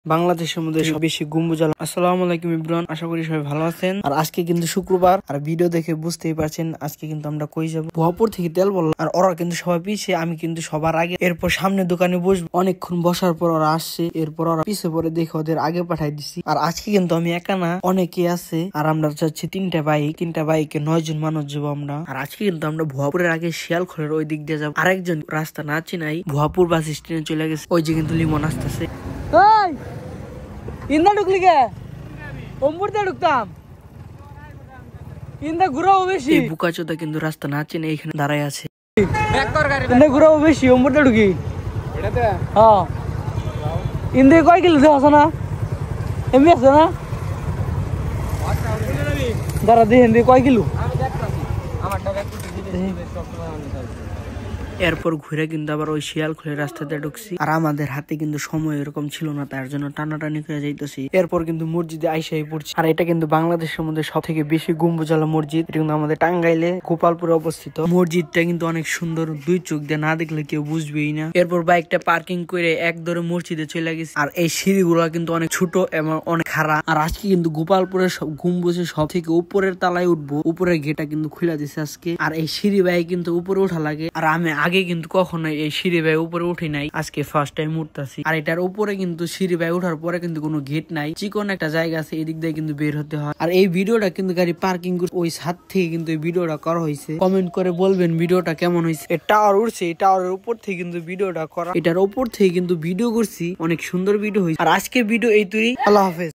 বাংলাদেশের মধ্যে সব বেশি গম্বুজ। আসসালামু আলাইকুম ইব্রান, আশা করি সবাই ভালো আছেন। আর আজকে কিন্তু শুক্রবার, আর ভিডিও দেখে বুঝতেই পারছেন আজকে কিন্তু আমরা কই যাবো। ভুয়াপুর থেকে তেল বললাম, আর ওরা কিন্তু সবাই পিছিয়ে, আমি কিন্তু সবার আগে। এরপর সামনে দোকানে বসবো, অনেকক্ষণ বসার পর ওরা আসছে, এরপর ওরা পিছে পরে দেখে ওদের আগে পাঠাই দিছি। আর আজকে কিন্তু আমি একা না, অনেকে আছে। আর আমরা চাচ্ছি তিনটা বাইকে 9 জন মানুষ যাবো আমরা। আর আজকে কিন্তু আমরা ভুয়াপুরের আগে শিয়ালখোলের ওই দিক দিয়ে যাবো। আরেকজন রাস্তা না চিনাই ভুয়াপুর বাস স্ট্যান্ডে চলে গেছে, ওই যে কিন্তু লিমন আসতেছে। ইন্দা ঢুকলি কে? অম্বুরতে ঢুকতাম। ইন্দা ঘুরাও বেশি। এই বুকাচোদা কিন্তু রাস্তা না চিনে এখানে দাঁড়ায় আছে। ইন্দা ঘুরাও বেশি, অম্বুরতে ঢুকি। এটাতে? হ্যাঁ। ইন্দে কয় কিলো দেওয়া আছে না? এমনি আছে না? দাঁড়া দেখেন দিয়ে কয় কিলো? এরপর ঘুরে কিন্তু আবার ওই শিয়ালখোলের রাস্তাতে ঢুকছি। আর আমাদের হাতে কিন্তু সময় এরকম ছিল না, তার জন্য টানাটানি করে যাইতেছি। এরপর কিন্তু মসজিদে আইসাই পড়ছি। আর এটা কিন্তু বাংলাদেশের মধ্যে সব থেকে বেশি গম্বুজালা মসজিদ। এটা কিন্তু আমাদের টাঙ্গাইলে গোপালপুরে অবস্থিত। মসজিদটা কিন্তু অনেক সুন্দর, দুই চোখ দিয়ে না দেখলে কেউ বুঝবেই না। এরপর বাইকটা পার্কিং করে এক ধরে মসজিদে চলে গেছি। আর এই সিঁড়িগুলা কিন্তু অনেক ছোট এবং অনেক খাড়া। আর আজকে কিন্তু গোপালপুরের সব গম্বুজের সব থেকে উপরের তালায় উঠবো। উপরের গেটটা কিন্তু খুলে দিছে আজকে। আর এই সিঁড়ি বাইক কিন্তু উপরে ওঠা লাগে। আর আমি আগে কিন্তু কখনো এই সিঁড়ি বাই উপরে উঠি নাই, আজকে ফার্স্ট টাইম উঠতেছি। আর এটার উপরে কিন্তু সিঁড়ি বাই ওঠার পরে কিন্তু কোনো গেট নাই, চিকন একটা জায়গা আছে, এদিক দিয়ে কিন্তু বের হতে হয়। আর এই ভিডিওটা কিন্তু গাড়ি পার্কিং ওই ছাদ থেকে কিন্তু এই ভিডিওটা করা হয়েছে। কমেন্ট করে বলবেন ভিডিওটা কেমন হয়েছে। এই টাওয়ার উঠছে, এই টাওয়ারের উপর থেকে কিন্তু ভিডিওটা করা, এটার উপর থেকে কিন্তু ভিডিও করছি, অনেক সুন্দর ভিডিও হয়েছে। আর আজকে ভিডিও এই তৈরি। আল্লাহ হাফেজ।